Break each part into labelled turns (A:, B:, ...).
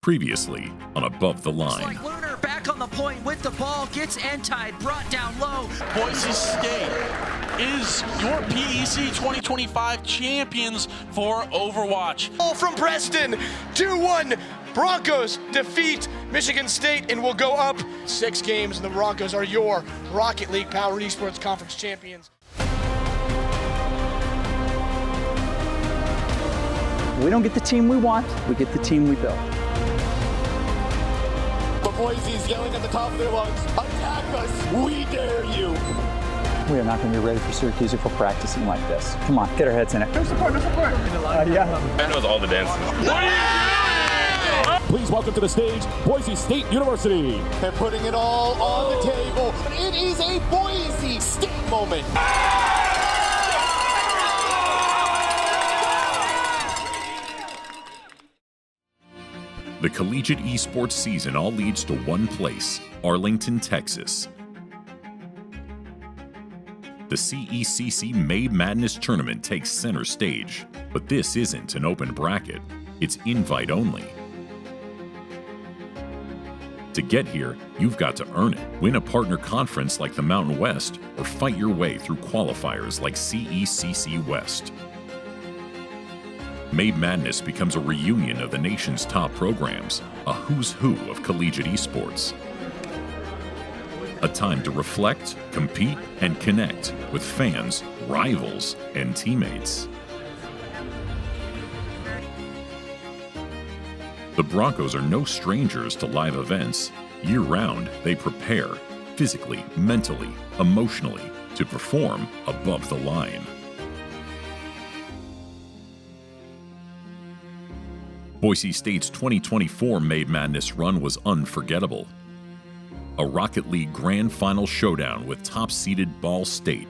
A: Previously on Above the
B: Looks
A: Line.
B: like Lunar back on the point with the ball, gets end-tied, brought down low.
C: Boise State is your PEC 2025 champions for Overwatch.
D: All from Preston, 2-1. Broncos defeat Michigan State and will go up 6 games, and the Broncos are your Rocket League Powered Esports Conference champions.
E: We don't get the team we want, we get the team we build.
F: But Boise's yelling at the top of their lungs, attack us, we dare you.
E: We are not going to be ready for Syracuse if we're practicing like this. Come on, get our heads in it. No support. Yeah.
G: That knows all the dances.
F: Please welcome to the stage, Boise State University. They're putting it all on the table. It is a Boise State moment.
A: The collegiate esports season all leads to one place, Arlington, Texas. The CECC May Madness tournament takes center stage, but this isn't an open bracket, it's invite only. To get here, you've got to earn it, win a partner conference like the Mountain West, or fight your way through qualifiers like CECC West. May Madness becomes a reunion of the nation's top programs, a who's who of collegiate esports. A time to reflect, compete, and connect with fans, rivals, and teammates. The Broncos are no strangers to live events. Year-round, they prepare, physically, mentally, emotionally, to perform above the line. Boise State's 2024 May Madness run was unforgettable. A Rocket League Grand Final showdown with top-seeded Ball State.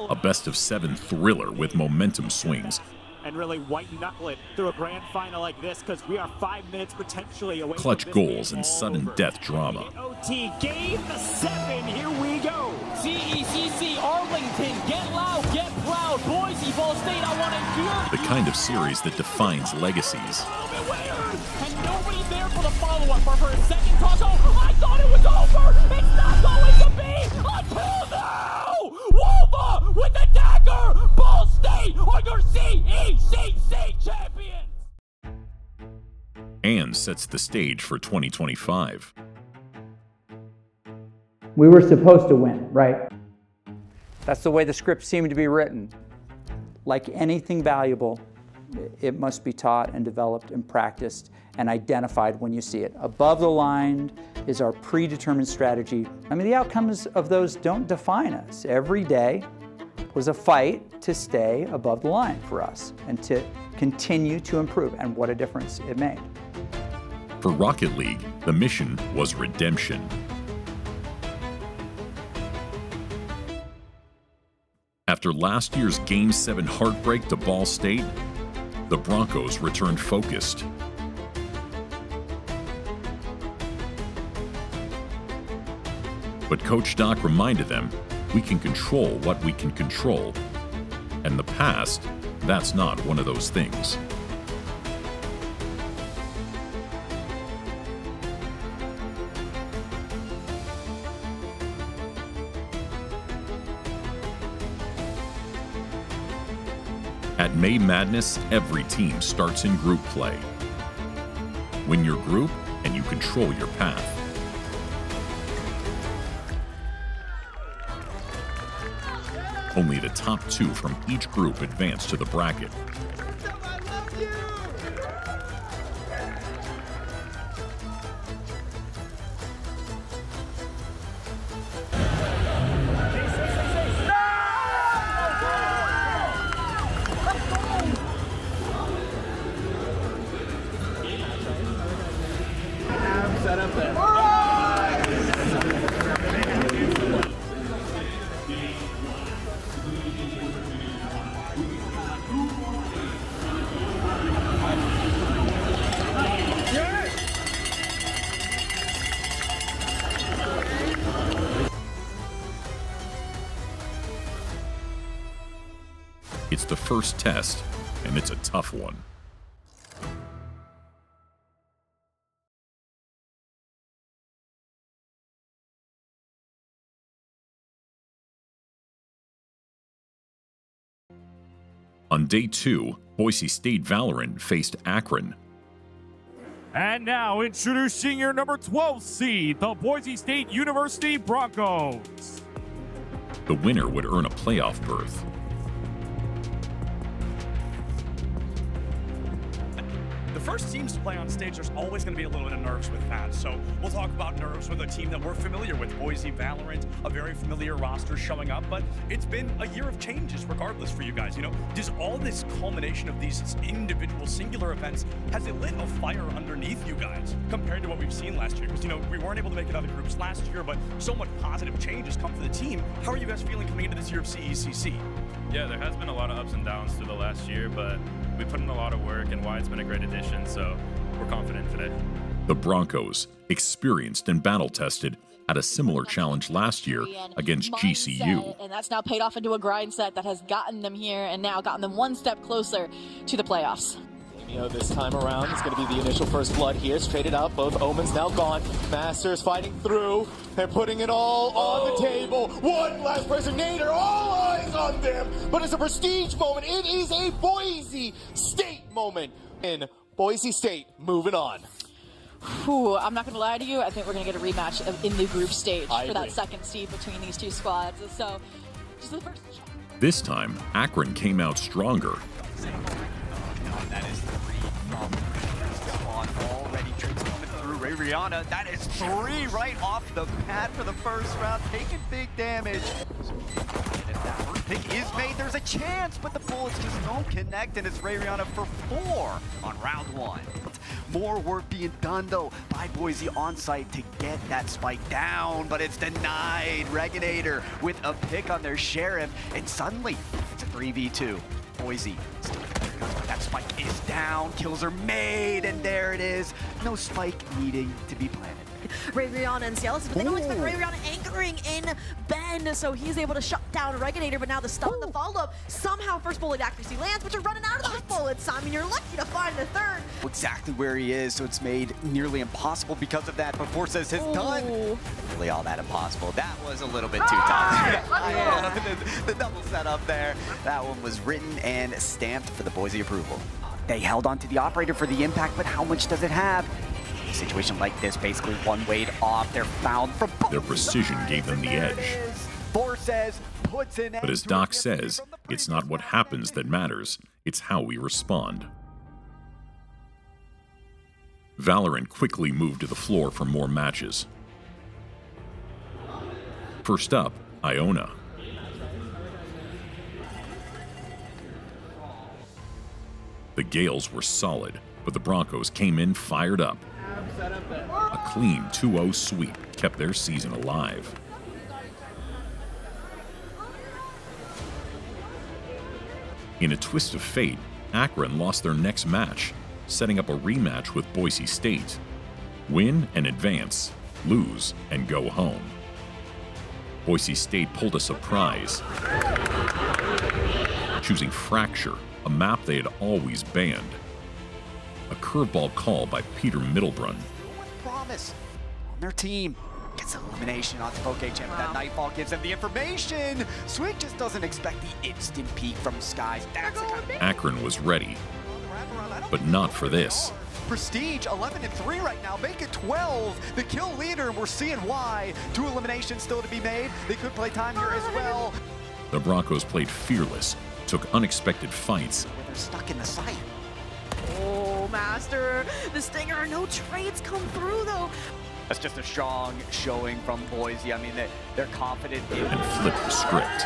A: A best-of-7 thriller with momentum swings.
H: And really white-knuckle it through a grand final like this, because we are 5 minutes potentially away.
A: Clutch goals and sudden death drama.
H: OT game 7, here we go.
I: CECC Arlington, get loud, get proud. Boise, Ball State, I want to hear.
A: The kind of series that defines legacies.
I: And nobody there for the follow-up for her second toss. Oh, I thought it was over. It's not going to be until now. Wolva with the dagger. Ball State are your CECC champions.
A: And sets the stage for 2025.
E: We were supposed to win, right? That's the way the script seemed to be written. Like anything valuable, it must be taught and developed and practiced and identified when you see it. Above the line is our predetermined strategy. I mean, the outcomes of those don't define us. Every day was a fight to stay above the line for us and to continue to improve, and what a difference it made.
A: For Rocket League, the mission was redemption. After last year's Game 7 heartbreak to Ball State, the Broncos returned focused. But Coach Doc reminded them, we can control what we can control. And the past, that's not one of those things. At May Madness, every team starts in group play. Win your group, and you control your path. Only the top 2 from each group advance to the bracket. It's the first test, and it's a tough one. On day 2, Boise State Valorant faced Akron.
I: And now introducing your number 12 seed, the Boise State University Broncos.
A: The winner would earn a playoff berth.
G: The first teams to play on stage, there's always going to be a little bit of nerves with that. So we'll talk about nerves with a team that we're familiar with, Boise Valorant, a very familiar roster showing up. But it's been a year of changes regardless for you guys. You know, does all this culmination of these individual singular events, has it lit a fire underneath you guys compared to what we've seen last year? Because, you know, we weren't able to make it other groups last year, but so much positive change has come for the team. How are you guys feeling coming into this year of CECC?
J: Yeah, there has been a lot of ups and downs through the last year, but we put in a lot of work, and Wyatt's been a great addition, so we're confident today.
A: The Broncos, experienced and battle-tested, had a similar challenge last year against GCU.
K: And that's now paid off into a grind set that has gotten them here and now gotten them one step closer to the playoffs.
F: This time around, it's going to be the initial first blood here. Straight it up, both Omens now gone. Masters fighting through. They're putting it all on the table. One last person, Nader, all eyes on them. But it's a prestige moment. It is a Boise State moment. In Boise State, moving on.
K: Whew, I'm not going to lie to you. I think we're going to get a rematch in the group stage for
F: agree.
K: that second seed between these two squads. So, just the first shot.
A: This time, Akron came out stronger.
B: That is 3 from the squad already. Tricks coming through. Rihanna, that is 3 right off the pad for the first round, taking big damage. If that first pick is made, there's a chance, but the bullets just don't connect, and it's Rihanna for 4 on round 1. More work being done, though, by Boise on site to get that spike down, but it's denied. Reginator with a pick on their Sheriff, and suddenly it's a 3v2. Boise still that spike is down, kills are made, and there it is. No spike needing to be planted.
L: Rihanna and Cialis, but they don't expect Rihanna anchoring in Ben, so he's able to shut down Reginator, but now the stun, the follow-up, somehow first bullet accuracy lands, but you're running out of those bullets. I mean, you're lucky to find the third.
B: Exactly where he is, so it's made nearly impossible because of that, but Forces has done really all that impossible. That was a little bit too tough. Yeah, the double setup there. That one was written and stamped for the Boise approval. They held on to the operator for the impact, but how much does it have? A situation like this, basically one weight off, they're found from both.
A: Their precision gave them the edge.
B: Forces puts an
A: But as Doc says, it's not what happens that matters, it's how we respond. Valorant quickly moved to the floor for more matches. First up, Iona. The Gales were solid, but the Broncos came in fired up. A clean 2-0 sweep kept their season alive. In a twist of fate, Akron lost their next match, setting up a rematch with Boise State. Win and advance, lose and go home. Boise State pulled a surprise, choosing Fracture, a map they had always banned. A curveball call by Peter Middlebrun.
B: Promise on their team. Gets an elimination onto PokeChamp. That Nightfall gives them the information. Swig just doesn't expect the instant peek from Skies. That's the kind of
A: Akron was ready, but not for this.
B: Prestige 11-3 right now. Make it 12. The kill leader, and we're seeing why. 2 eliminations still to be made. They could play time here as well.
A: The Broncos played fearless, took unexpected fights.
B: They're stuck in the site.
L: Oh, Master, the Stinger, no trades come through though.
B: That's just a strong showing from Boise. I mean, they're confident in
A: and flipped the script.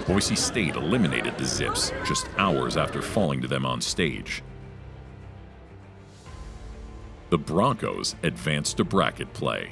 A: Boise State eliminated the Zips just hours after falling to them on stage. The Broncos advanced to bracket play.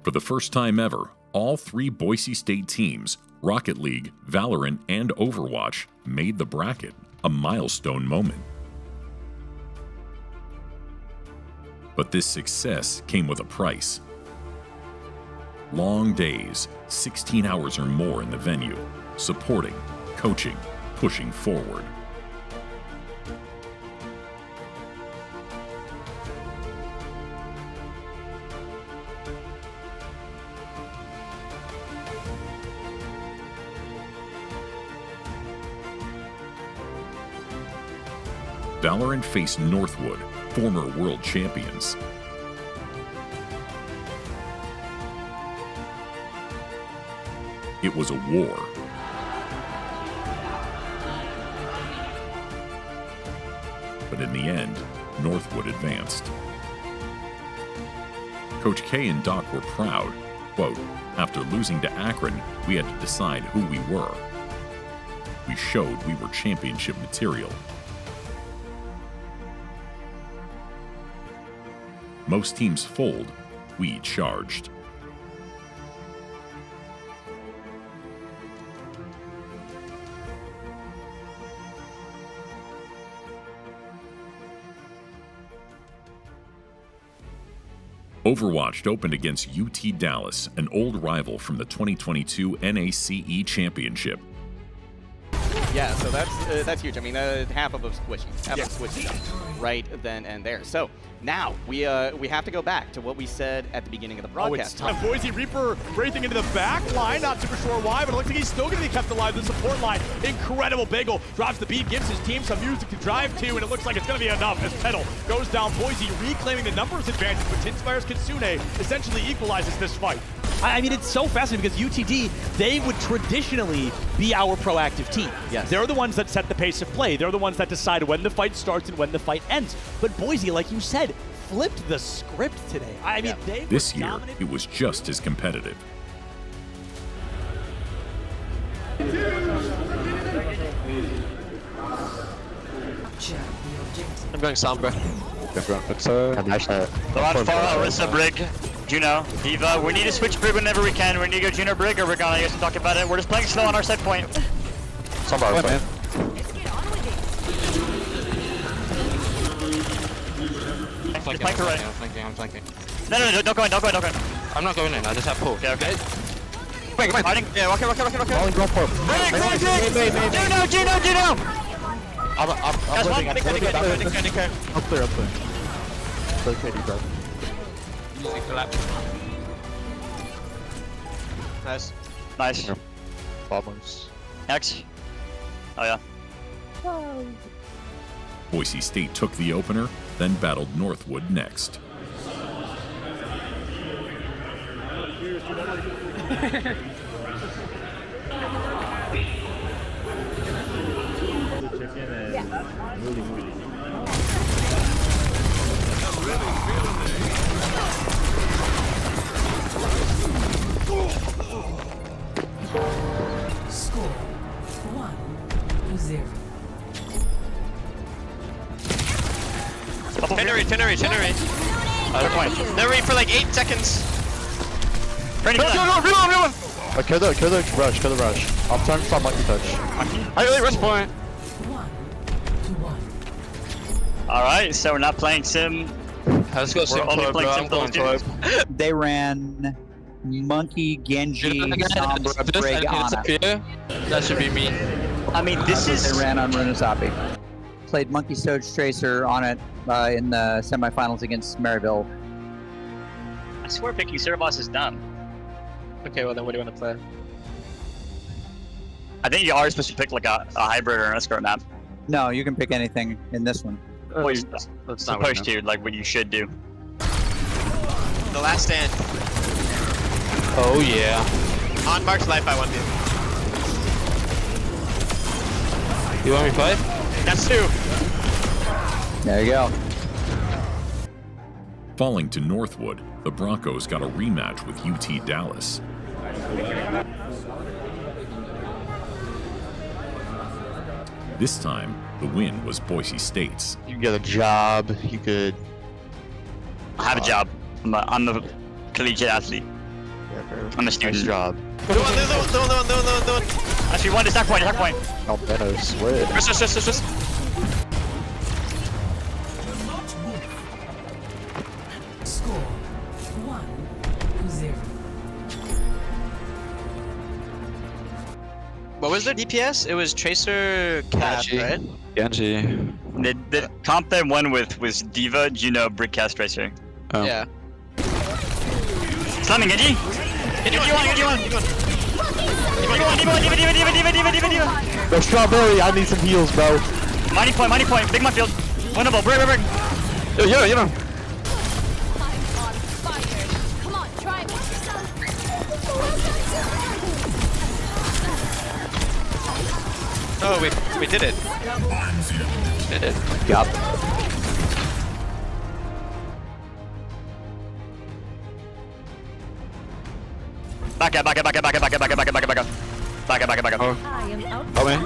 A: For the first time ever, all 3 Boise State teams, Rocket League, Valorant, and Overwatch, made the bracket, a milestone moment. But this success came with a price. Long days, 16 hours or more in the venue, supporting, coaching, pushing forward. Valorant faced Northwood, former world champions. It was a war. But in the end, Northwood advanced. Coach K and Doc were proud. Quote, "After losing to Akron, we had to decide who we were. We showed we were championship material." Most teams fold, we charged. Overwatch opened against UT Dallas, an old rival from the 2022 NACE Championship.
F: Yeah, so that's huge. I mean, half of a squishy, right then and there. So now we have to go back to what we said at the beginning of the broadcast.
H: Oh, it's tough. Boise Reaper breathing into the back line, not super sure why, but it looks like he's still going to be kept alive. The support line, incredible bagel, drops the beat, gives his team some music to drive to, and it looks like it's going to be enough as Petal goes down. Boise reclaiming the numbers advantage, but Tinspire's Kitsune essentially equalizes this fight.
I: I mean, it's so fascinating because UTD, they would traditionally be our proactive team.
F: Yes.
I: They're the ones that set the pace of play. They're the ones that decide when the fight starts and when the fight ends. But Boise, like you said, flipped the script today. I mean, they
A: this year, it was just as competitive.
M: I'm going Sombra.
N: It's Orisa Brig, Juno, Diva. We need to switch Brig whenever we can. We need to go Juno Brig or we're gonna get to talk about it. We're just playing slow on our set point.
M: Sombra, man.
N: I'm flanking. No, don't go in.
M: I'm not going in, I just have pull.
N: Okay.
M: Wait, come on.
N: Yeah, walk here.
M: Brig!
N: Juno!
M: I'm running.
N: Up there.
M: Okay, bro.
N: Nice.
M: Bombers.
N: Next. Oh yeah.
A: Boise State took the opener, then battled Northwood next.
O: Score 1-0.
N: Teneri. Teneri for like 8 seconds. Ready,
M: kill the rush. I'm trying to stop monkey touch.
N: I really rush point.
O: 1-1.
N: Alright, so we're not playing Sim.
M: Let's go Sim.
N: We're only playing Sim Gold.
E: They ran Monkey, Genji, Sombra, Brig, Ana.
M: That should be me.
N: I mean, this is...
E: They ran on Runazapi. Played Monkey Stoge Tracer on it in the semifinals against Maryville.
N: I swear picking Cerebos is dumb.
M: Okay, well then what do you want to play?
N: I think you are supposed to pick like a hybrid or an escort map.
E: No, you can pick anything in this one.
N: Well, you're supposed to, like what you should do.
F: The last stand.
M: Oh yeah.
F: On Mark's life, I want to.
M: You want me to play?
F: That's 2.
E: There you go.
A: Falling to Northwood, the Broncos got a rematch with UT Dallas. This time, the win was Boise State's.
M: You get a job, you could...
N: I have a job. I'm a collegiate athlete. I'm a student.
M: Nice job.
N: The one. Actually, one is that point.
M: Oh, Thanos, swear.
N: Just.
O: Score 1-0.
P: What was their DPS? It was Tracer Cat, right?
M: Genji.
N: The comp that won with was Diva, Juno, Brickcast, Tracer.
M: Oh.
P: Yeah.
N: Slamming Genji! Genji one! Diva!
M: Bro, Strawberry, I need some heals, bro.
N: Mighty point, big Mudfield. Winnable, break.
M: Yo, you know.
K: Come on, try it.
P: Oh, we did it. Did it.
M: Yup.
N: Back up.
P: Oh,
M: me.
P: I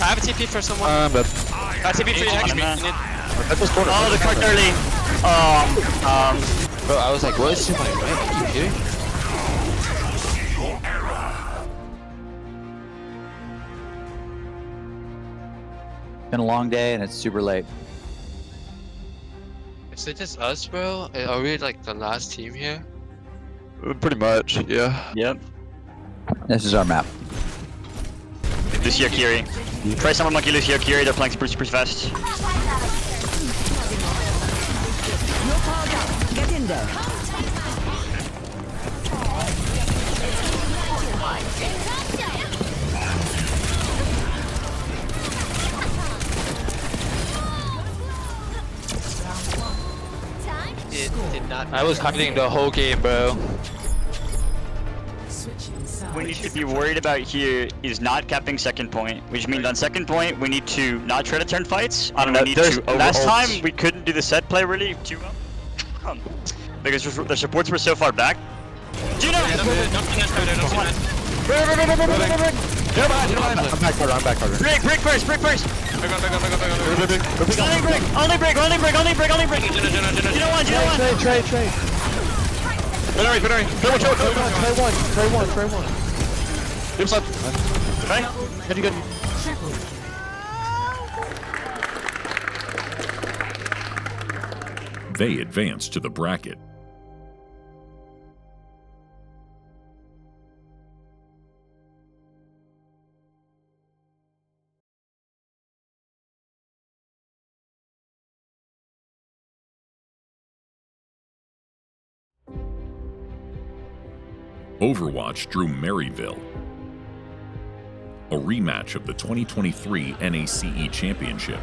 P: have a TP for someone.
M: But
P: I have TP for you, actually.
N: Oh, the card early.
M: bro, I was like, what is my right? Are you kidding?
E: Been a long day and it's super late.
Q: Is it just us, bro? Are we like the last team here?
M: Pretty much, yeah.
N: Yep.
E: This is our map.
N: Lucio Kiri. Try someone monkey Lucio Kiri, they're playing super fast.
O: Get in there.
P: It did not.
Q: I was hiding the whole game, bro.
N: We need to be worried about here is not capping second point, which means on second point we need to not try to turn fights.
M: I don't know.
N: Last time we couldn't do the set play really too well because the supports were so far back. Juno!
M: I'm back harder.
N: Break first! Only break! Juno one!
M: Trade. Binary. Trey one. Give up.
N: Okay.
M: Good.
A: They advance to the bracket. Overwatch drew Maryville, a rematch of the 2023 NACE Championship.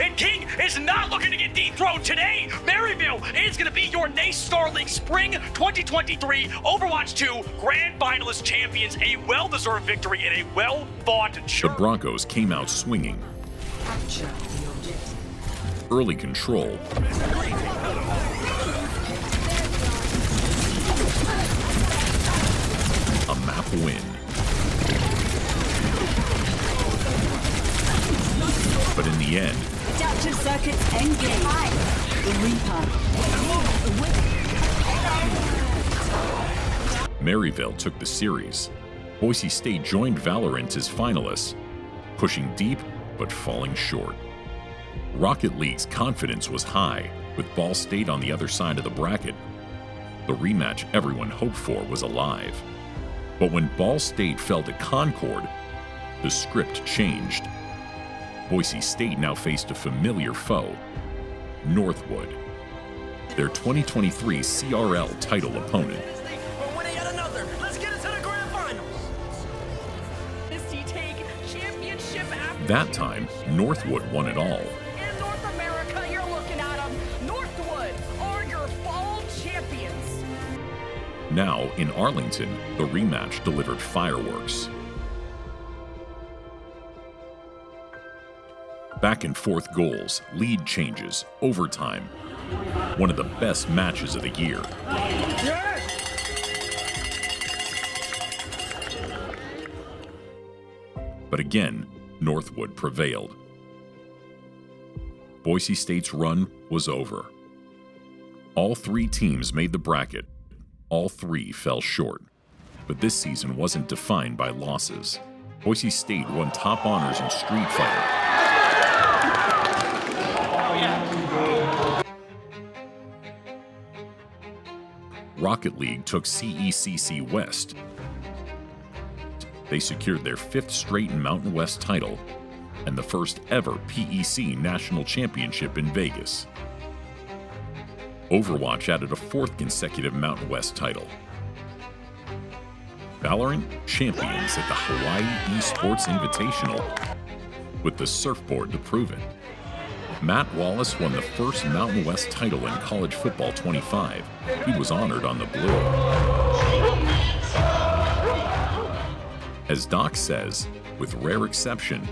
I: And King is not looking to get dethroned today. Maryville is going to be your NACE Star League Spring 2023 Overwatch 2 Grand Finalist champions. A well-deserved victory and a well-fought
A: The Broncos came out swinging. Early control. A map win. But in the end,
O: Adaptive circuits engage. The Reaper.
A: Maryville took the series. Boise State joined Valorant as finalists, pushing deep but falling short. Rocket League's confidence was high, with Ball State on the other side of the bracket. The rematch everyone hoped for was alive. But when Ball State fell to Concord, the script changed. Boise State now faced a familiar foe, Northwood, their 2023 CRL title opponent.
I: We're winning yet another. Let's get into the grand finals. Is he take championship after
A: That time, Northwood won it all.
I: in North America? You're looking at them. Northwood are your fall champions.
A: Now, in Arlington, the rematch delivered fireworks. Back and forth goals, lead changes, overtime. One of the best matches of the year. But again, Northwood prevailed. Boise State's run was over. All three teams made the bracket, All three fell short, but this season wasn't defined by losses. Boise State won top honors in Street Fighter. Rocket League took CECC West. They secured their 5th straight Mountain West title and the first ever PEC National Championship in Vegas. Overwatch added a 4th consecutive Mountain West title. Valorant champions at the Hawaii Esports Invitational with the surfboard to prove it. Matt Wallace won the first Mountain West title in college football 25. He was honored on the blue. As Doc says, with rare exception,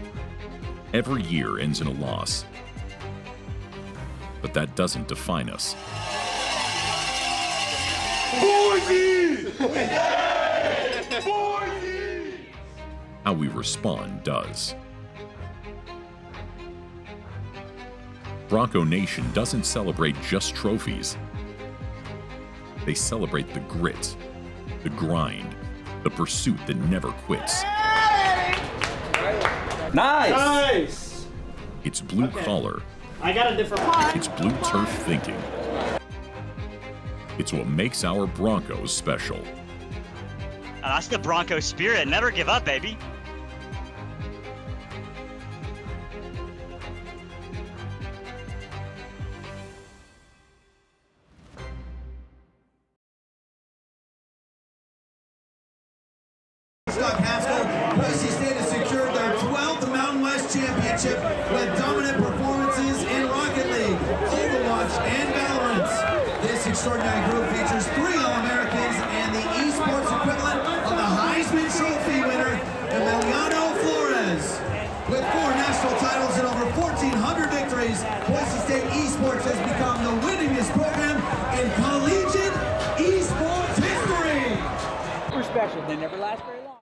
A: every year ends in a loss. But that doesn't define us.
I: Boise!
A: How we respond does. Bronco Nation doesn't celebrate just trophies. They celebrate the grit, the grind, the pursuit that never quits.
I: Nice!
A: It's blue collar.
I: I got a different one.
A: It's blue turf thinking. It's what makes our Broncos special.
N: That's the Bronco spirit. Never give up, baby.
R: Boise State has secured their 12th Mountain West Championship with dominant performances in Rocket League, Overwatch, and Valorant. This extraordinary group features 3 All-Americans and the Esports equivalent of the Heisman Trophy winner, Emiliano Flores. With 4 national titles and over 1,400 victories, Boise State Esports has become the winningest program in collegiate esports history.
E: We're special. They never last very